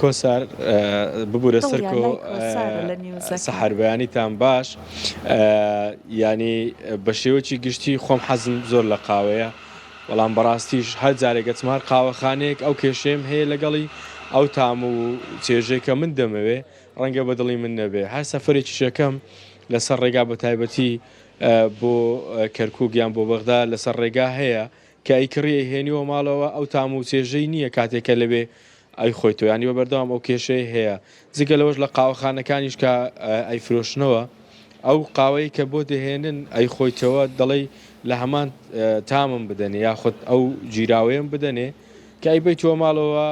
کۆسار ببوورە سەر کۆ سەحر سەحەربەیانیتان باش ینی بە شێوەی گشتی خۆم حەزم زۆر لە قاوەیە بەڵام بەڕاستیش هەر جارێکە چمار قاوەخانەیەک ئەو کێشەیەم هەیە لەگەڵی ئەو تام و چێژێکە من دەمەوێ ڕەنگە بەدڵی من نەبێ هەر سەفرێکی شەکەم لەسەر ڕێگا بە تایبەتی بۆ کەرکووگیان بۆ بەغدا لەسەر ڕێگا هەیە کە ئەیکڕیە هێنیوە ماڵەوە ئەو تام و چێژەی نییە کاتێکە لەبێ ئەی خۆی تۆ ینی بەردەوام ئەو کێشەیە هەیە جگە لەوەش لە قاوەخانەکانیش کە ئەیفرۆشنەوە ئەو قاوەی کە بۆ دەهێنن ئەی خۆیتەوە دەڵێ لە هەمان تامم بدەنێ یاخود ئەو گیراوەیەم بدەنێ کە ئەی بیتوە ماڵەوە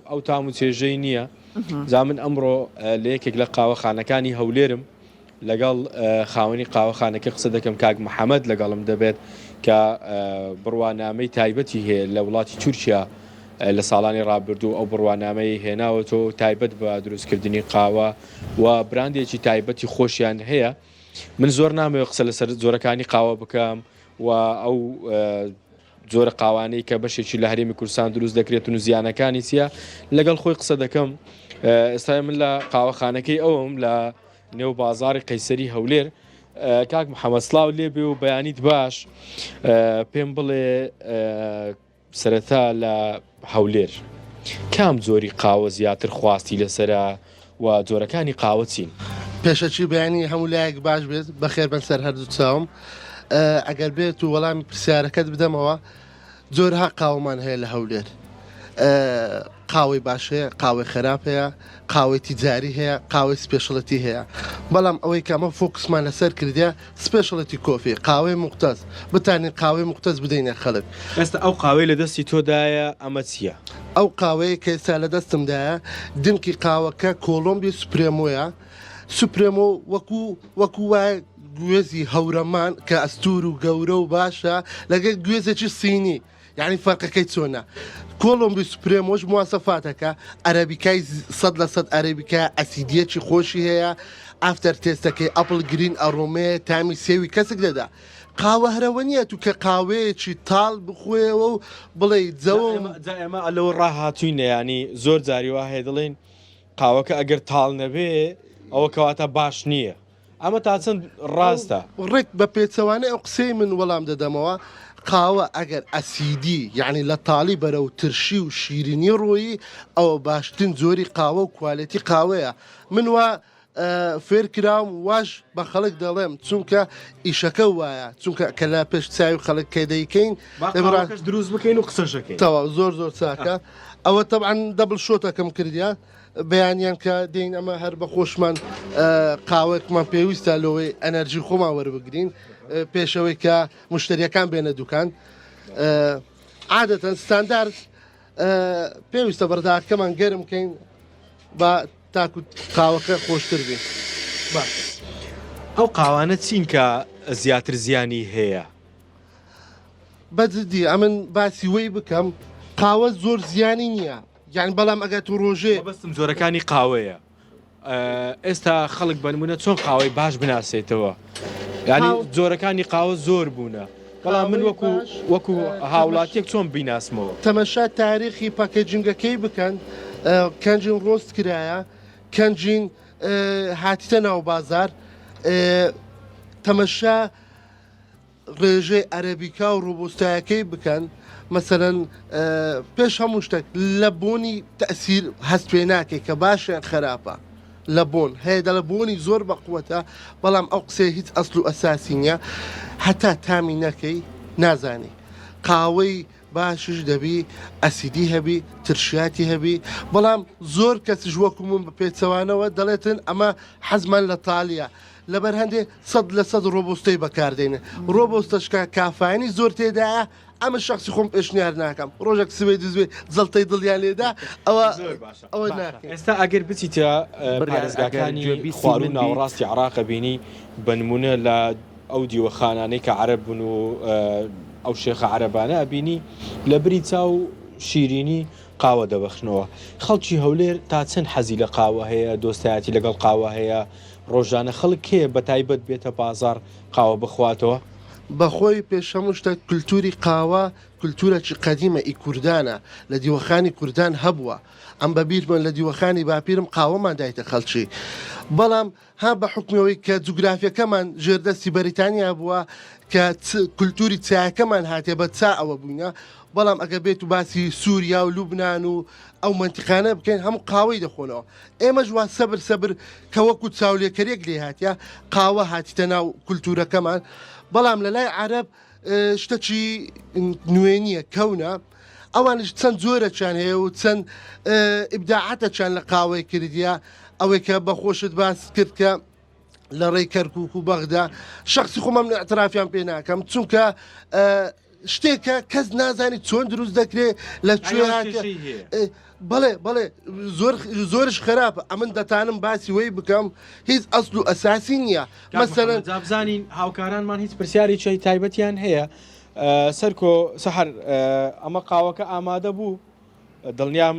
ئەو تام و چێژەی نییە جا من ئەمڕۆ لە یەکێک لە قاوەخانەکانی هەولێرم لەگەڵ خاوەنی قاوەخانەکە قسە دەکەم کاک محەممەد لەگەڵم دەبێت کە بڕوانامەی تایبەتی هەیە لە وڵاتی تورکیا لە ساڵانی ڕابردوو ئەو بڕوانامەی هێناوەتەوە تایبەت بە دروستکردنی قاوە و براندێکی تایبەتی خۆشیان هەیە من زۆر نامەوێت قسە لەسەر زۆرەکانی قاوە بکەم و ئەو زۆرە قاوانەی کە بەشێکی لە هەرێمی کوردستان دروست دەکرێت و زیانەکانی چیە لەگەڵ خۆی قسە دەکەم ئێستا من لە قاوەخانەکەی ئەوم لە نێو بازاری قەیسەری هەولێر کاک محەممەد سڵاو لێبێ و بەیانیت باش پێم بڵێ سەرەتا لە هەولێر کام زۆری قاوە زیاتر خواستی لەسرە و جۆرەکانی قاوە چین پێشەچی بەیانی هەموو لایەک باش بێت بەخێر بن سەر هەردوو چاوم ئەگەر بێت و وەڵامی پرسیارەکەت بدەمەوە زۆرها قاوەمان هەیە لە هەولێر قاوەی باش هەیە قاوەی خراپ هەیە قاوەی تیجاری هەیە قاوەی سپێشڵەتی هەیە بەڵام ئەوەی کەمە فۆکسمان لەسەر کردیا سپێشڵەتی کۆفی قاوەی موختەز بتانین قاوەی موختەز بدەینە خەڵک ئێستا ئەو قاوەی لە دەستی تۆدایە ئەمە چییە؟ ئەو قاوەیە کە ئێستا لە دەستمدایە دمکی قاوەکە کۆلۆمبی سوپرێمۆیە سوپرێمۆ وەکو وایە گوێزی هەورەمان کە ئەستور و گەورە و باشە لەگەڵ گوێزێکی سینی یعنی فەرقەکەی چۆنە کۆلۆمبی سوپرێمۆش مواسەفاتەکە عەرەبیکای 100% عەرەبیکە ئەسیدیەکی خۆشی هەیە ئافتەر تێستەکەی ئەپڵ گرین ئەڕۆمەیە تامی سێوی کەسێک دەدا قاوە هەرەوە نیە تو کە قاوەیەکی تاڵ بخوێەوە و بڵێ جەوە ئێمە لەوە ڕاهاتووینە ینی زۆر جاریوا هەیە دەڵێن قاوەکە ئەگەر تاڵ نەبێ ئەوە کەواتە باش نییە ئەمە تا چەند ڕاستە ڕێک بە پێچەوانەی ئەو قسەی من وەڵام دەدەمەوە قاوە ئەگەر ئەسیدی یعنی لە تاڵی بەرە و ترشی و شیرینی ڕۆیی ئەوە باشترین زۆری قاوە و کوالەتی قاوەیە من وە فێر کراوم واش بە خەڵک دەڵێم چونکە ئیشەکە وایە چونکە کە لە پێش چاوی خەڵک کە دەیکەین دروست بکەین و قسەشەکەین تەواو زۆر چاکە ئەوە تەبعاً دەبڵ شۆتەکەم کردیان بەیانیان کە دێین ئەمە هەر بە خۆشمان قاوەکمان پێویستە لەوەی ئەنەرژی خۆمان وەربگرین پێشەوەی کە مشتریەکان بێنە دوکان عادەتەن ستاندارد پێویستە بەرداکەمان گەرم بکەین بە تاکو قاوەکە خۆشتر بێت باش ئەو قاوانە چین کە زیاتر زیانی هەیە بەجددی ئەمن باسی وەی بکەم قاوە زۆر زیانی نییە یعنی بەڵام ئەگەر تو ڕۆژێ بەستم زۆرەکانی قاوەیە ئێستا خەڵک بنمونە چۆن قاوەی باش بناسێتەوە ینی جۆرەکانی قاوە زۆر بوونە بەڵام من وەکو هاوڵاتیەک چۆن بیناسمەوە تەمەشا تاریخی پاکەجینگەکەی بکەن کەنجین ڕۆست کرایە کەنجین هاتیتە ناو بازار تەمەشا ڕێژەی عەرەبیکا و ڕۆبۆستایەکەی بکەن مەسەرەن پێش هەموو شتێک لە بۆنی تەئسیر هەست پێ ناکەی کە باشیان خراپە لە بۆن هەیە دە لە بۆنی زۆر بەقوەتە بەڵام ئەو قسەی هیچ ئەسڵ و ئەساسی نییە هەتا تامی نەکەی نازانی قاوەی باشش دەبی ئەسیدی هەبی ترشیاتی هەبی بەڵام زۆر کەسیش وەکو من بە پێچەوانەوە دەڵێتن ئەمە حەزمان لە تاڵیە لەبەر هەندێ 100% ڕۆبۆستەی بەکاردێنێ ڕۆبۆستەشکە کافانی زۆر تێدایە ئەمە شخصی خۆم پێشنیار ناکەم ڕۆژێک سبێ دزوێ زەڵتەی دڵیان لێدا ئەوە ئێستا ئەگەر بچیتە پارێزگاکانی خوار و ناوەڕاستی عێراق بینی بنمونە لە ئەو دیوەخانانەی کە عەرەب بوون و ئەو شێخە عەرەبانە ئەبینی لە بری چاو شیرینی قاوە دەبەخشنەوە خەڵکی هەولێر تا چەند حەزی لە قاوە هەیە دۆستایەتی لەگەڵ قاوە هەیە ڕۆژانە خەڵک کێ بە تایبەت بێتە بازار قاوە بخواتەوە بەخۆی پێش هەموو شتە کولتوری قاوە کولتورێکی قەدیمە ئی کوردانە لە دیوەخانی کوردان هەبووە ئەم بەبییرمە لە دیوەخانی باپیرم قاوەمان دایتە خەڵکی بەڵام ها بە حکمەوەی کە جوگرافیەکەمان ژێردەستی بەریتانیا بووە کە کولتوری چایەکەمان هاتێ بە چا ئەوە بووینە بەڵام ئەگە بێت و باسی سووریا و لوبناان و ئەو منتیقانە بکەین هەموو قاوەی دەخۆنەوە ئێمە ژوا سەبر کە وەکو چاولێکەرێک لێ هاتیە قاوە هاتیتە ناو کولتورەکەمان بەڵام لە لای عرب شتەکی نوێنیە کەونە ئەوانش چەند زۆرەچان هەیە و چەند ئیبداعەتەچان لە قاوەی کردیە ئەوەی کە بەخۆشت باس کرد کە لە ڕێی کەرکک و بەغدا شخصی خۆمەم لە ئەترافیان پێ ناکەم چونکە شتێکە کەس نازانی چۆن دروست دەکرێت لە کوێ بەڵێ زۆرش خراپە ئەمن دەتانم باسی وەی بکەم هیچ ئەسل و ئەساسی نییە مەسەرەن بزانین هاوکارانمان هیچ پرسیاری چی تایبەتیان هەیە سەرکۆ سەحر ئەمە قاوەکە ئامادە بوو دڵنیام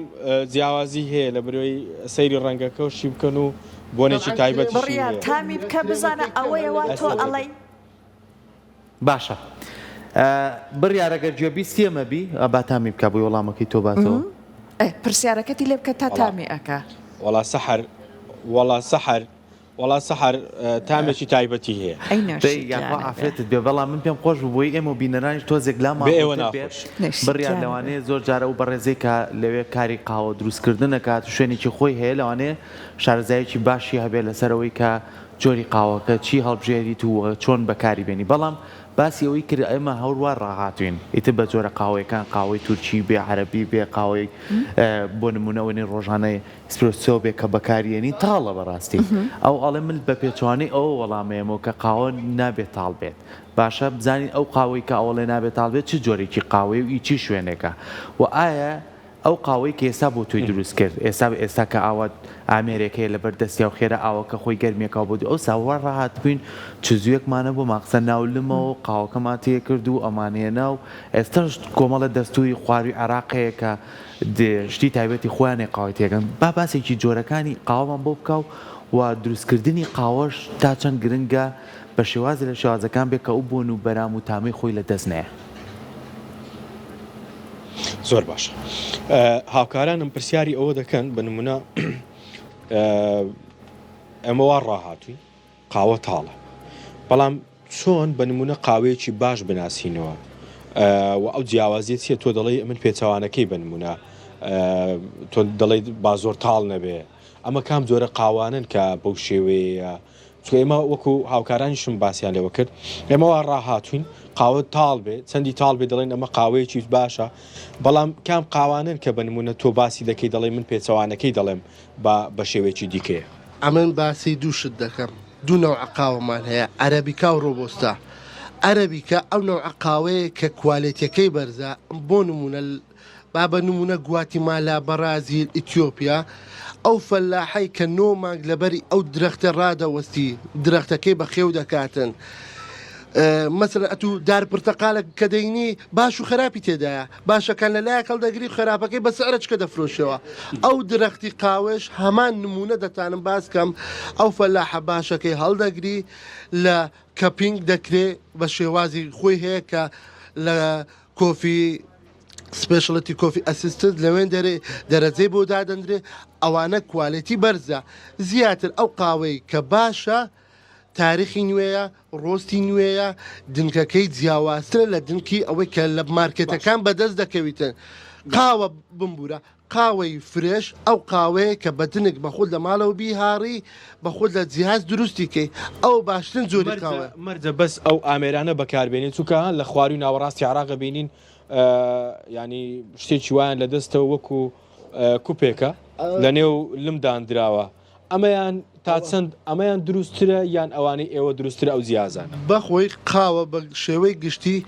جیاوازی هەیە لە بروی سەیری ڕەنگەکە و شی بکەن و بۆنێکی تایبەتی بڕیار تامی بکە بزانە ئەوەیەوە تۆ ئەڵەی باشە بڕیارەگەر گوێبیستی ئەمەبی ئەبا تامی بکە بۆی وەڵامەکەی تۆ باتەوە پرسیارەکەتی لێ بکە تا تامی ئەکە وڵا سەحر تامێکی تایبەتی هەیە یاخوا ئافرێتت بێ بەڵام من پێم خۆش بووی ئێمە و بینەرانیش تۆزێک لامان بڕیار لەوانەیە زۆر جارە و بەڕێزەی کە لەوێ کاری قاوە دروستکردنەکات شوێنێکی خۆی هەیە لەوانەیە شارەزایەکی باشی هەبێ لەسەرەوەی کە جۆری قاوەکە چی هەڵبژێریت و چۆن بەکاری بێنی بەڵام باسی ئەوەی کرد ئێمە هەوروە ڕاهاتوین ئیتر بە جۆرە قاوەیەکان قاوەی تورکی بێ عەرەبی بێ قاوەی بۆ نمونەوەی ڕۆژانەی ئسپرێسۆ بێ کە بەکارێنی تاڵە بەڕاستی ئەو ئەڵێ من بە پێچوانەی ئەوە وەڵامەیەمەوە کە قاوە نابێت تاڵ بێت باشە بزانین ئەو قاوەی کە ئەوڵێ نابێت تاڵ بێت چ جۆرێکی قاوەی و چی شوێنێکە و ئایا ئەو قاوەی کە ئێستا بۆ توی دروست کرد ئێستا کە ئاوات ئامێرێکەیە لە بەردەستی و خێرە ئاوەکە خۆی گەرمێکەوە بۆ ئەو ساوار ڕاهات بووین چ زوویەکمانە بۆ ماقسە ناولمەوە قاوەکەمان تێ کرد و ئەمانێنە و ئێستاش کۆمەڵە دەستوری خواروی عێراقەیە کە شتی تایبەتی خۆیانێ قاوەی تێگەن با باسێکی جۆرەکانی قاوەمان بۆ بکە و دروستکردنی قاوەش تا چەند گرنگە بە شێوازی لە شێوازەکان بێت کە ئەو بۆن و بەرام و تامی خۆی لە دەست نەیە زۆر باشە هاوکارانم پرسیاری ئەوە دەکەن بە نمونە ئەمەوە ڕاهاتووی قاوە تاڵە بەڵام چۆن بە نمونە قاوەیەکی باش بناسینەوە و ئەو جیاوازیە چیە تۆ دەڵێ من پێچەوانەکەی بە نمونە تۆ دەڵێ با زۆر تاڵ نەبێ ئەمە کام جۆرە قاوانن کە بەو شێوەیە چکە ئێمە وەکو هاوکارانیشم باسییان لێوە کرد ئێمەوە ڕاهاتوین قاوە تاڵ بێ چەندی تاڵ بێ دەڵێن ئەمە قاوەیەکی باشە بەڵام کام قاوانن کە بە نمونە تۆ باسی دەکەی دەڵێ من پێچەوانەکەی دەڵێم بە شێوەیەکی دیکەیە ئەمن باسی دووشت دەکەم دوو نەوع قاوەمان هەیە عەرەبیکا و ڕۆبۆستا عەرەبیکە ئەو نەوع قاوەیە کە کوالێتیەکەی بەرزە بۆ نمونە با بە نمونە گواتیمالا بەرازیل ئیتیۆپیا ئەو فەلاحەی کە 9 مانگ لەبەری ئەو درەختە ڕادەوەستی درەختەکەی بە خێو دەکاتن مەسەلەن ئەتوو دار پرتەقالێک کە دەینی باش و خراپی تێدایە باشەکان لە لایە هەڵدەگری خراپەکەی بە سعرەچکە دەفرۆشەوە ئەو درەختی قاوێش هەمان نمونە دەتانم باس کەم ئەو فەلاحە باشەکەی هەڵدەگری لە کەپینگ دەکرێت بە شێوازی خۆی هەیە کە لە کۆفی سپێشڵەتی کۆفی ئەسیستنت لەوێن دەرەجەی بۆ دادەندرێ ئەوانە کوالێتی بەرزە زیاتر ئەو قاوەی کە باشە تاریخی نوێیە ڕۆستی نوێیە دنکەکەی جیاوازترە لە دنکی ئەوەی کە لە مارکێتەکان بەدەست دەکەویتن قاوە بمبورە قاوەی فرێش ئەو قاوەیە کە بەدنک بەخود لە ماڵەوە بیهاڕی بەخود لە جیهاز دروستیکەی ئەو باشترین جۆری قاوە مەرجە بەس ئەو ئامێرانە بەکاربێنێت چووکە لە خواروی ناوەڕاستی عێراق بینین ینی شتێکی وایان لە دەستەوە وەکو کوپێکە لە نێو لمدانراوە ئەمەیان تا چەند ئەمەیان دروستترە یان ئەوانەی ئێوە دروستتر ئەو جیازانە بەخۆی قاوە بە شێوەی گشتی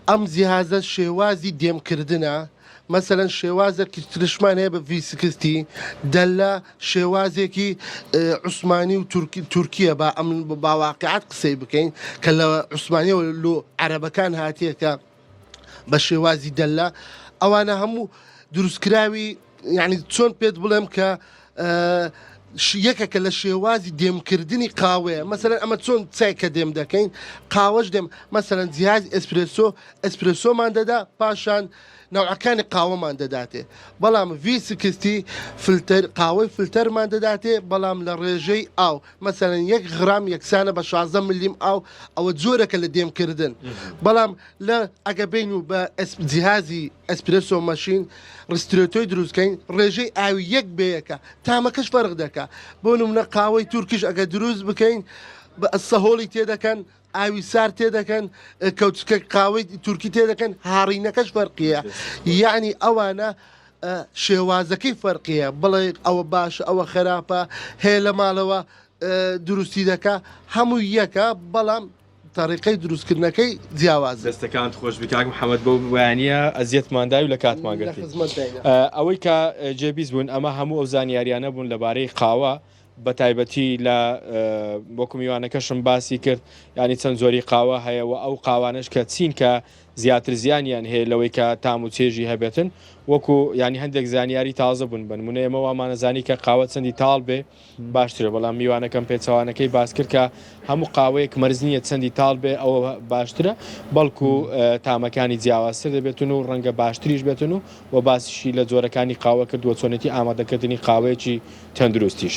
ئەم جیهازە شێوازی دێمکردنە مەسەلەن شێوازێکی ترشمان هەیە بە ڤیسکستی دەلە شێوازێکی عوسمانی و تورکیە با ئەم باواقعات قسەی بکەین کە لە عوسمانیەوە لۆ عەرەبەکان هاتیەکە بە شێوازی دەلە ئەوانە هەموو دروستکراوی یعنی چۆن پێت بڵێم کە یەکێکە لە شێوازی دێمکردنی قاوەیە مەسەرەن ئەمە چۆن چایکە دێم دەکەین قاوەش دێم مەسەرەن جیهاز ئەسپرسۆمان دەدا پاشان نەوعەکانی قاوەمان دەداتێ بەڵام V60 فلتەر قاوەی فلتەرمان دەداتێ بەڵام لە ڕێژەی ئاو مەسەرەن 1 غرام یەکسانە بە 16 ملیم ئاو ئەوە جۆرەکە لە دێمکردن بەڵام لە ئەگە بین و بە جیهازی ئەسپرسۆ مەشین ڕسترێتۆی دروستکەین ڕێژەی ئاوی 1 بەیەکە تامەکەش فەرق دەکا بۆ نمونە قاوەی تورکیش ئەگە دروست بکەین بە سەهۆڵی تێدەکەن ئاوی سار تێدەکەن کەوتکە قاوەی تورکی تێدەکەن هاڕینەکەش فەرقیە یعنی ئەوانە شێوازەکەی فەرقیە بڵێ ئەوە باشە ئەوە خراپە هەیە لە ماڵەوە دروستی دەکا هەموو یەکە بەڵام تاریقەی دروستکردنەکەی جیاواز دەستەکان خۆش بکاک محەممەد بۆ وایانە ئەزیەتمانداوی لە کاتماگەرت ئەوەی کە جێبیز بوون ئەمە هەموو ئەو زانیاریانە بوون لەبارەی قاوە بە تایبەتی لە وەکو میوانەکەشم باسی کرد ینی چەند زۆری قاوە هەیەەوە ئەو قاوانش کە چین کە زیاتر زیانیان هەیە لەوەی کە تام و چێژی هەبێتن وەکو ینی هەندێک زانیاری تازە بوون بنمونە ئێمە وامانەزانی کە قاوە چەندی تاڵ بێ باشترە بەڵام میوانەکەم پێچەوانەکەی باس کرد کە هەموو قاوەیەک مەرزنیە چەندی تاڵ بێ ئەوە باشترە بەڵکو تامەکانی جیاوازتر دەبێتن و ڕەنگە باشتریش بێتن و باسیشی لە جۆرەکانی قاوە کردووە چۆنێتی ئامادەکردنی قاوەیەکی تەندروستیش.